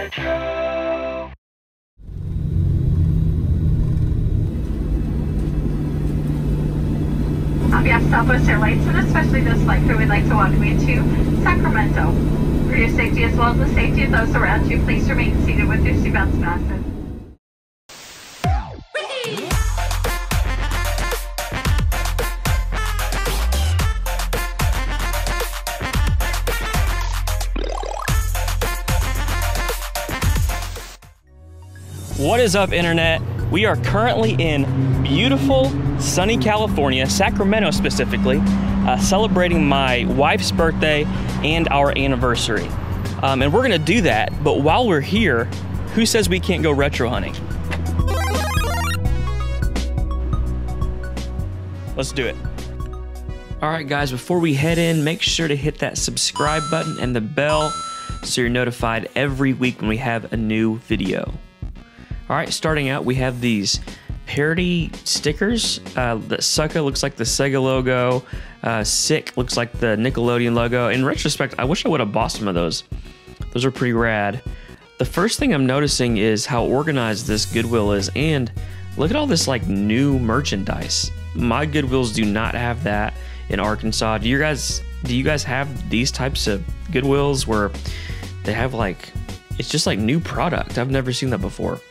retro. On behalf of Southwest Airlines and especially this flight crew, we'd like to welcome you to Sacramento. For your safety as well as the safety of those around you, please remain seated with your seatbelts fastened. What is up, internet? We are currently in beautiful, sunny California, Sacramento specifically, celebrating my wife's birthday and our anniversary. And we're gonna do that, but while we're here, who says we can't go retro hunting? Let's do it. All right, guys, before we head in, make sure to hit that subscribe button and the bell so you're notified every week when we have a new video. All right, starting out, we have these parody stickers. The Sucka looks like the Sega logo. Sick looks like the Nickelodeon logo. In retrospect, I wish I would have bought some of those. Those are pretty rad. The first thing I'm noticing is how organized this Goodwill is, and look at all this like new merchandise. My Goodwills do not have that in Arkansas. Do you guys have these types of Goodwills where they have like, it's just like new product? I've never seen that before.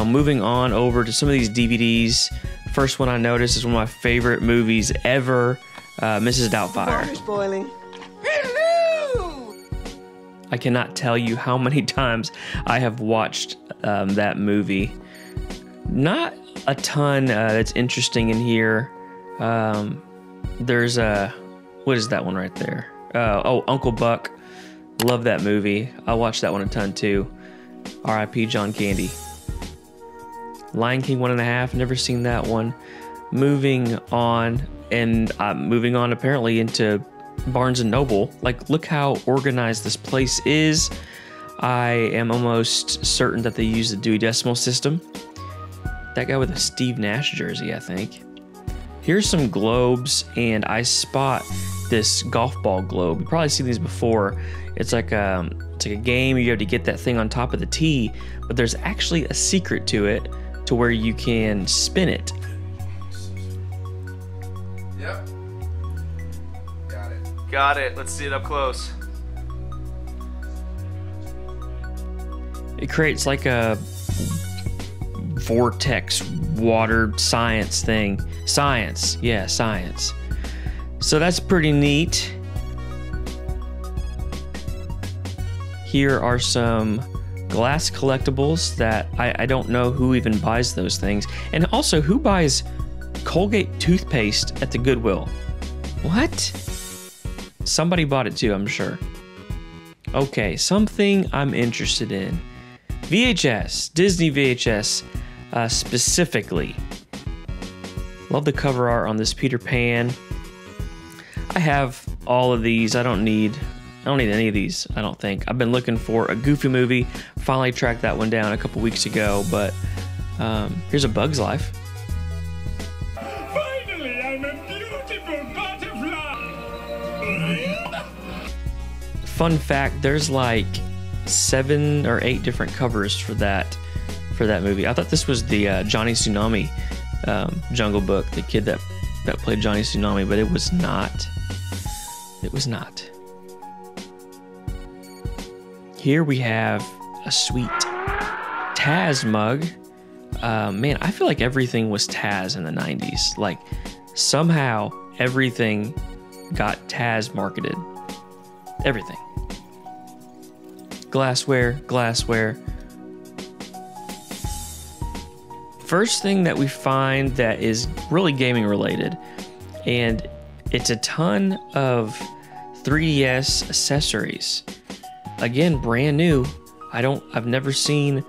Moving on over to some of these DVDs. First one I noticed is one of my favorite movies ever, Mrs. Doubtfire. Water's boiling. Hello! I cannot tell you how many times I have watched that movie. Not a ton that's interesting in here. There's a, what is that one right there? Oh, Uncle Buck. Love that movie. I watched that one a ton too. R.I.P. John Candy. Lion King 1.5, never seen that one. Moving on, and moving on apparently into Barnes & Noble. Like, look how organized this place is. I am almost certain that they use the Dewey Decimal System. That guy with a Steve Nash jersey, I think. Here's some globes, and I spot this golf ball globe. You've probably seen these before. It's like a game. You have to get that thing on top of the tee, but there's actually a secret to it, to where you can spin it. Yep. Got it. Got it. Let's see it up close. It creates like a vortex water science thing. Science, yeah, science. So that's pretty neat. Here are some glass collectibles that I don't know who even buys those things. And also, who buys Colgate toothpaste at the Goodwill? What? Somebody bought it too, I'm sure. Okay, something I'm interested in. VHS, Disney VHS specifically. Love the cover art on this Peter Pan. I have all of these. I don't need any of these, I don't think. I've been looking for a Goofy movie. Finally tracked that one down a couple weeks ago, but here's a Bug's Life. Finally, I'm a beautiful butterfly! Fun fact, there's like 7 or 8 different covers for that movie. I thought this was the Johnny Tsunami Jungle Book, the kid that played Johnny Tsunami, but it was not. It was not. Here we have a sweet Taz mug. Man, I feel like everything was Taz in the 90s. Like, somehow everything got Taz marketed. Everything. Glassware, glassware. First thing that we find that is really gaming related, and it's a ton of 3DS accessories. Again, brand new. I've never seen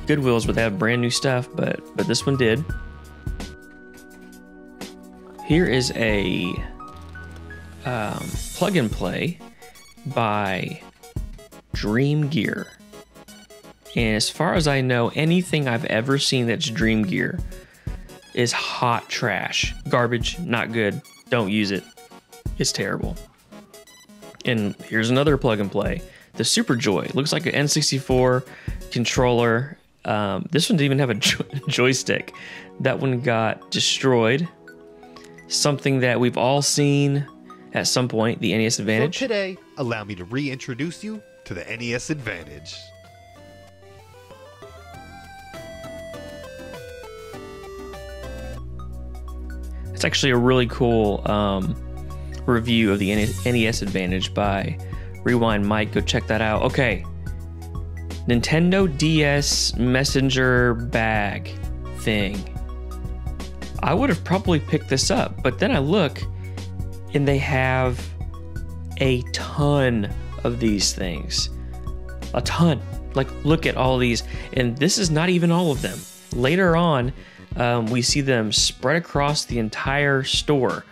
Goodwills where they have brand new stuff, but this one did. Here is a plug and play by Dream Gear. And as far as I know, anything I've ever seen that's Dream Gear is hot trash. Garbage, not good. Don't use it. It's terrible. And here's another plug and play. the Super Joy. Looks like an N64 controller. This one didn't even have a joystick. That one got destroyed. Something that we've all seen at some point, the NES Advantage. So today, allow me to reintroduce you to the NES Advantage. It's actually a really cool review of the NES Advantage by Rewind Mike. Go check that out. Okay. Nintendo DS messenger bag thing. I would have probably picked this up, but then I look and they have a ton of these things. A ton. Like, look at all these. And this is not even all of them. Later on, we see them spread across the entire store.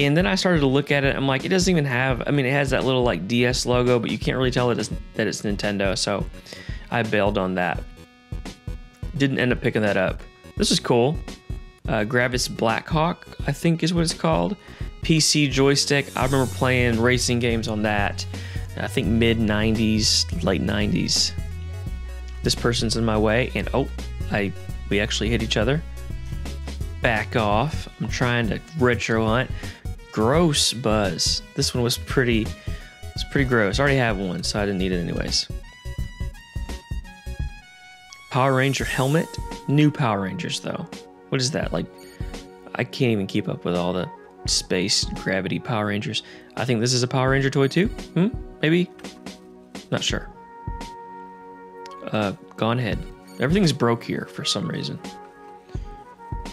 And then I started to look at it. I'm like, it doesn't even have, I mean, it has that little like DS logo, but you can't really tell that it's Nintendo. So I bailed on that. Didn't end up picking that up. This is cool. Gravis Blackhawk, I think is what it's called. PC joystick. I remember playing racing games on that. I think mid 90s, late 90s. This person's in my way, and oh, we actually hit each other. Back off. I'm trying to retro hunt. Gross Buzz. This one was pretty gross. I already have one, so I didn't need it anyways. Power Ranger helmet. New Power Rangers though. What is that? Like, I can't even keep up with all the space gravity Power Rangers. I think this is a Power Ranger toy too. Maybe. Not sure. Gone ahead. Everything's broke here for some reason.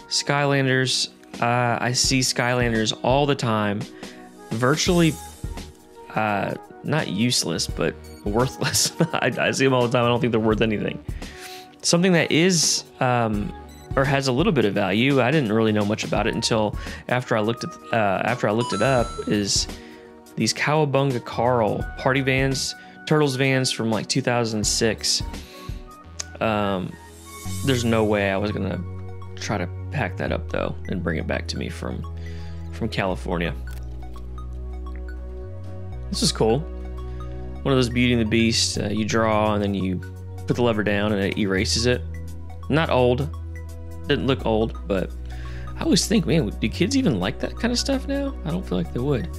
Skylanders. I see Skylanders all the time. Virtually, not useless, but worthless. I see them all the time. I don't think they're worth anything. Something that is, or has a little bit of value. I didn't really know much about it until after I looked it up. Is these Cowabunga Carl party vans, Turtles vans from like 2006. There's no way I was gonna try to pack that up though and bring it back to me from California. This is cool. One of those Beauty and the Beast. You draw and then you put the lever down and it erases it. Not old. Didn't look old, but I always think, man, do kids even like that kind of stuff now? I don't feel like they would.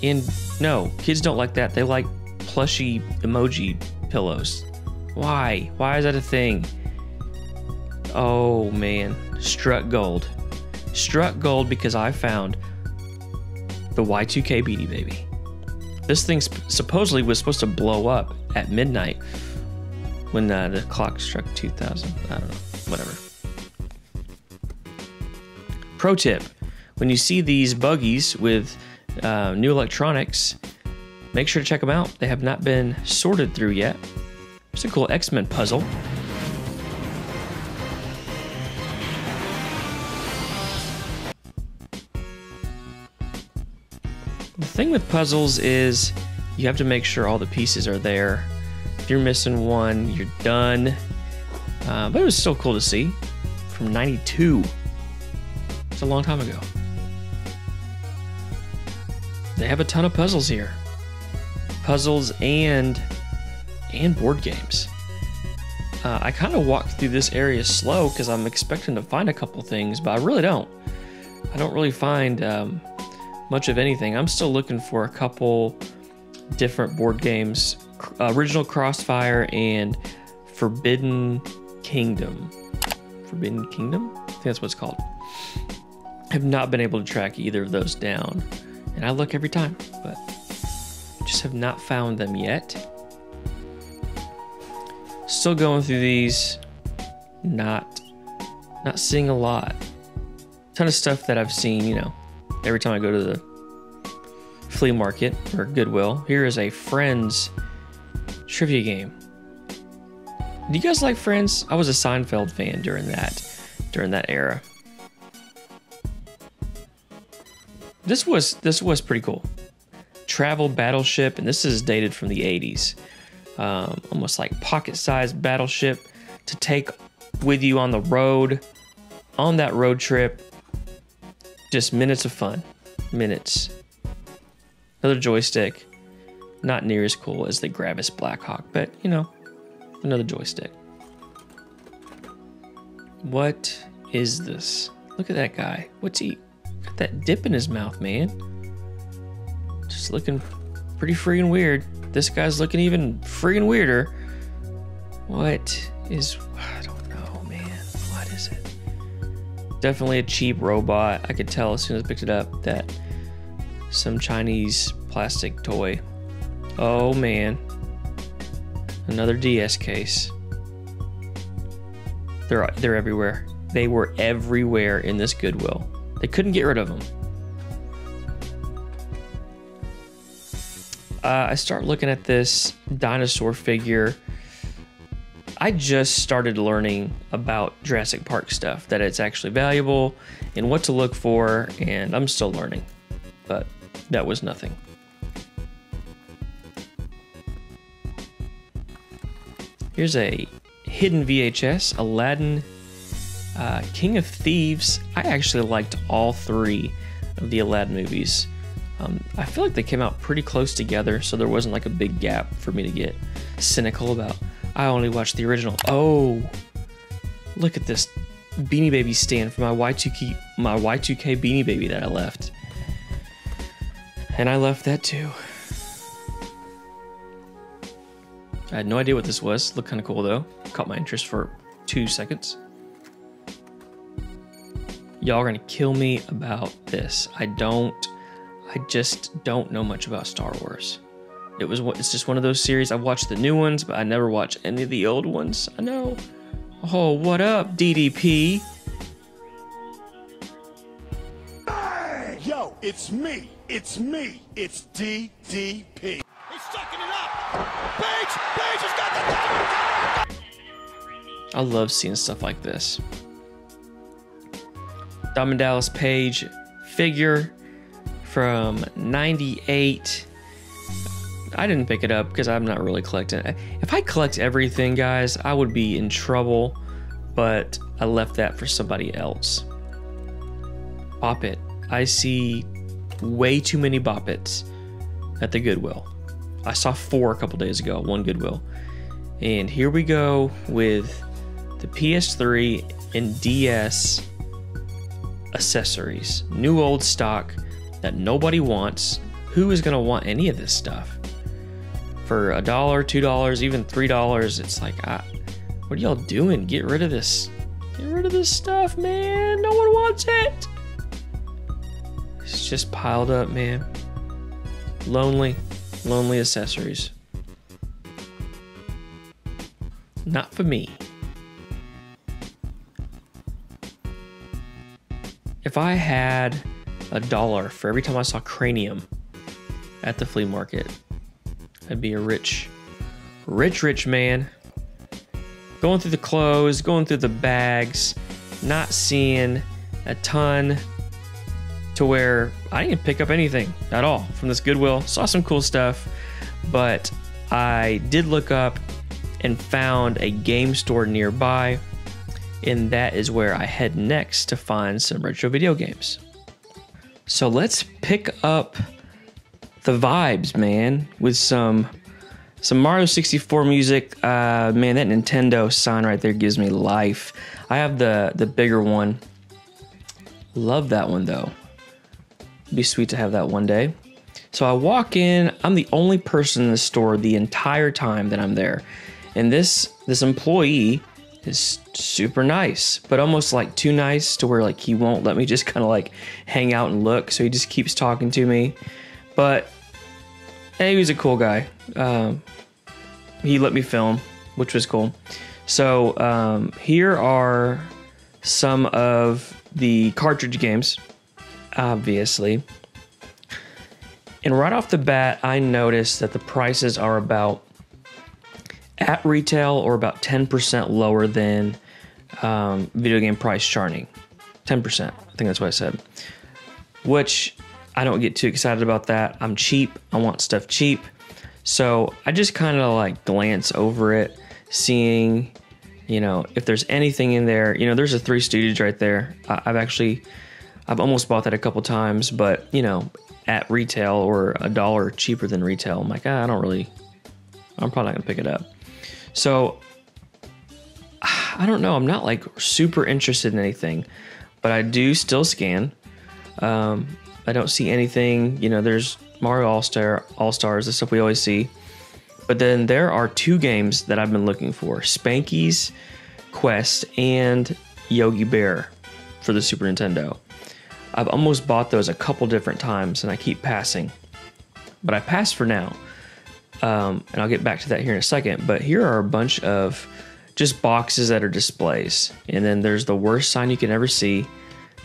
And no, kids don't like that. They like plushy emoji pillows. Why? Why is that a thing? Oh man, Struck Gold. Struck Gold because I found the Y2K Beanie Baby. This thing supposedly was supposed to blow up at midnight when the clock struck 2000. I don't know, whatever. Pro tip, when you see these buggies with new electronics, make sure to check them out. They have not been sorted through yet. It's a cool X-Men puzzle. The thing with puzzles is you have to make sure all the pieces are there. If you're missing one, you're done. But it was still cool to see. From 92. It's a long time ago. They have a ton of puzzles here. Puzzles and board games. I kind of walked through this area slow because I'm expecting to find a couple things, but I really don't. I don't really find much of anything. I'm still looking for a couple different board games. Original Crossfire and Forbidden Kingdom. Forbidden Kingdom? I think that's what it's called. Have not been able to track either of those down. And I look every time, but just have not found them yet. Still going through these. Not seeing a lot. Ton of stuff that I've seen, you know, every time I go to the flea market or Goodwill. Here is a Friends trivia game. Do you guys like Friends? I was a Seinfeld fan during that era. This was pretty cool. Travel battleship, and this is dated from the 80s. Almost like pocket-sized battleship to take with you on the road, on that road trip. Just minutes of fun. Minutes. Another joystick. Not near as cool as the Gravis Blackhawk, but you know, another joystick. What is this? Look at that guy. What's he got? That dip in his mouth, man. Just looking pretty freaking weird. This guy's looking even freaking weirder. What is, I don't know, man. What is it? Definitely a cheap robot. I could tell as soon as I picked it up that some Chinese plastic toy. Oh man. Another DS case. They're everywhere. They were everywhere in this Goodwill. They couldn't get rid of them. I start looking at this dinosaur figure. I just started learning about Jurassic Park stuff, that it's actually valuable and what to look for, and I'm still learning, but that was nothing. Here's a hidden VHS, Aladdin, King of Thieves. I actually liked all three of the Aladdin movies. I feel like they came out pretty close together, so there wasn't like a big gap for me to get cynical about. I only watched the original. Oh, look at this Beanie Baby stand for my Y2K Beanie Baby that I left. And I left that too. I had no idea what this was. Looked kind of cool though. Caught my interest for 2 seconds. Y'all are gonna kill me about this. I just don't know much about Star Wars. It's just one of those series. I've watched the new ones, but I never watched any of the old ones. I know. Oh, what up, DDP? Yo, it's me. It's me. It's DDP. He's sucking it up. Paige has got the thing. I love seeing stuff like this. Diamond Dallas Page figure from '98. I didn't pick it up because I'm not really collecting it. If I collect everything, guys, I would be in trouble, but I left that for somebody else. Bop It. I see way too many Bop Its at the Goodwill. I saw 4 a couple days ago, one Goodwill. And here we go with the PS3 and DS accessories. New old stock that nobody wants. Who is gonna want any of this stuff? For $1, $2, even $3, it's like, what are y'all doing? Get rid of this. Get rid of this stuff, man. No one wants it. It's just piled up, man. Lonely accessories. Not for me. If I had $1 for every time I saw cranium at the flea market, I'd be a rich man. Going through the clothes, going through the bags, not seeing a ton to where I didn't pick up anything at all from this Goodwill. Saw some cool stuff, but I did look up and found a game store nearby, and that is where I head next to find some retro video games. So let's pick up the vibes, man, with some Mario 64 music. Man, that Nintendo sign right there gives me life. I have the bigger one. Love that one though. It'd be sweet to have that one day. So I walk in. I'm the only person in the store the entire time that I'm there, and this employee is super nice, but almost like too nice to where like he won't let me just kind of like hang out and look. So he just keeps talking to me. But hey, he was a cool guy. He let me film, which was cool. So here are some of the cartridge games, obviously. And right off the bat, I noticed that the prices are about at retail or about 10% lower than video game price charting. 10%. I think that's what I said. Which I don't get too excited about that. I'm cheap. I want stuff cheap. So I just kind of like glance over it, seeing, you know, if there's anything in there. You know, there's a Three Stooges right there. I've almost bought that a couple times, but you know, at retail or $1 cheaper than retail. I'm like, I'm probably not gonna pick it up. So I don't know. I'm not like super interested in anything, but I do still scan. I don't see anything. You know, there's Mario All-Stars, the stuff we always see. But then there are 2 games that I've been looking for: Spanky's Quest and Yogi Bear for the Super Nintendo. I've almost bought those a couple different times and I keep passing, but I passed for now. And I'll get back to that here in a second. But here are a bunch of just boxes that are displays. And then there's the worst sign you can ever see: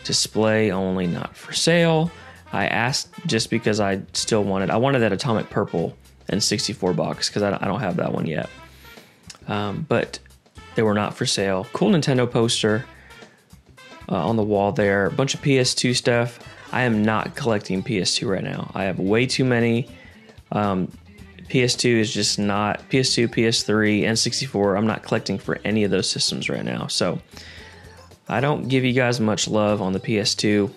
display only, not for sale. I asked just because I wanted that Atomic Purple and 64 box because I don't have that one yet. But they were not for sale. Cool Nintendo poster on the wall there. A bunch of PS2 stuff. I am not collecting PS2 right now. I have way too many. PS2 is just not PS2, PS3, N64. I'm not collecting for any of those systems right now. So I don't give you guys much love on the PS2.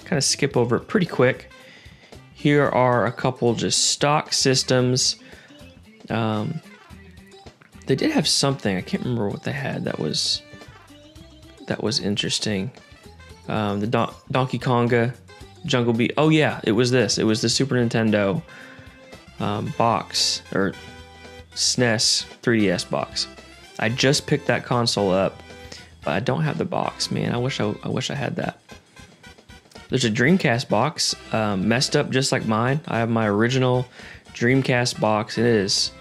Kind of skip over it pretty quick. Here are a couple just stock systems. They did have something. I can't remember what they had that was interesting. The Donkey Konga Jungle Beat. Oh yeah, it was this. It was the Super Nintendo box, or SNES 3DS box. I just picked that console up, but I don't have the box. Man, I wish I had that. There's a Dreamcast box, messed up just like mine. I have my original Dreamcast box. It is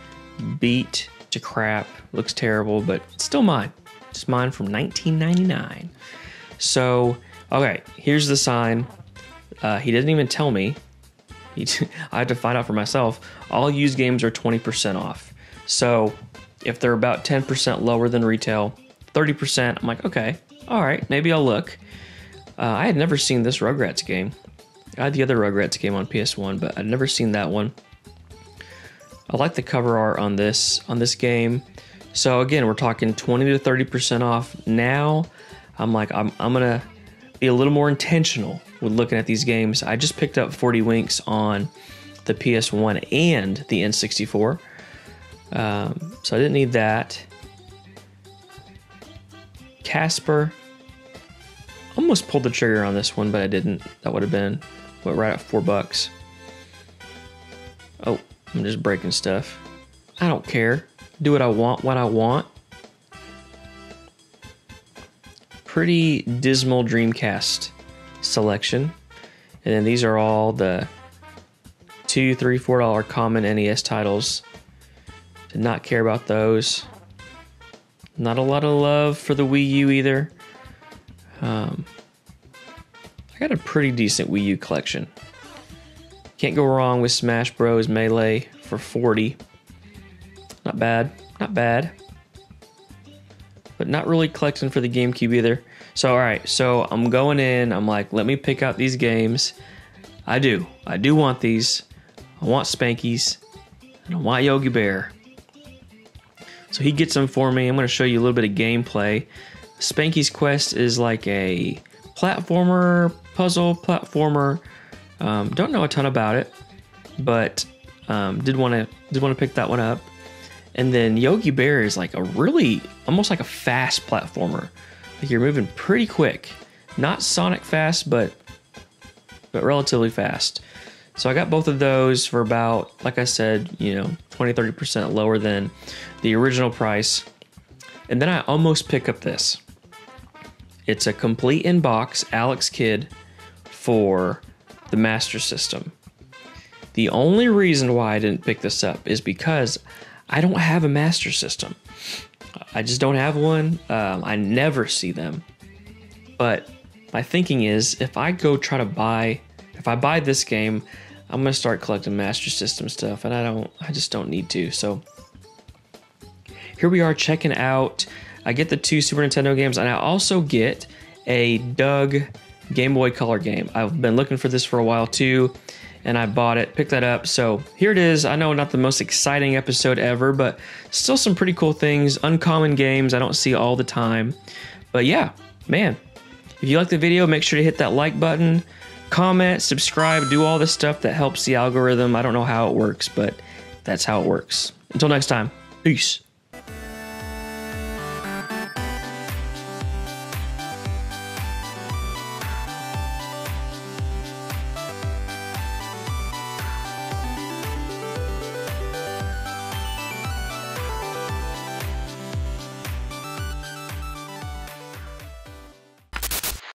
beat to crap. Looks terrible, but it's still mine. It's mine from 1999. So, okay, here's the sign. He didn't even tell me. I had to find out for myself. All used games are 20% off. So if they're about 10% lower than retail, 30%, I'm like, okay, all right, maybe I'll look. I had never seen this Rugrats game. I had the other Rugrats game on PS1, but I'd never seen that one. I like the cover art on this game. So again, we're talking 20 to 30% off. Now I'm like, I'm gonna be a little more intentional with looking at these games. I just picked up 40 Winks on the PS1 and the N64. So I didn't need that. Casper. Almost pulled the trigger on this one, but I didn't. That would have been right at $4. Oh, I'm just breaking stuff. I don't care. Do what I want. Pretty dismal Dreamcast selection. And then these are all the $2, $3, $4 common NES titles. Did not care about those. Not a lot of love for the Wii U either. I got a pretty decent Wii U collection. Can't go wrong with Smash Bros. Melee for $40. Not bad. But not really collecting for the GameCube either. So, alright, so I'm going in. I'm like, let me pick out these games. I do want these. I want Spanky's. And I want Yogi Bear. So he gets them for me. I'm going to show you a little bit of gameplay. Spanky's Quest is like a puzzle platformer. Don't know a ton about it, but did want to pick that one up. And then Yogi Bear is like almost like a fast platformer. Like you're moving pretty quick, not Sonic fast, but relatively fast. So I got both of those for about, like I said, 20-30% lower than the original price. And then I almost pick up this. It's a complete in-box Alex Kidd for the Master System. The only reason why I didn't pick this up is because I don't have a Master System. I just don't have one. I never see them. But my thinking is, if I buy this game, I'm gonna start collecting Master System stuff, and I just don't need to. So here we are checking out. I get the 2 Super Nintendo games, and I also get a Doug Game Boy Color game. I've been looking for this for a while too, and I bought it, picked that up. So here it is. I know not the most exciting episode ever, but still some pretty cool things. Uncommon games I don't see all the time. But yeah, man, if you like the video, make sure to hit that like button. comment, subscribe, do all the stuff that helps the algorithm. I don't know how it works, but that's how it works. Until next time, peace.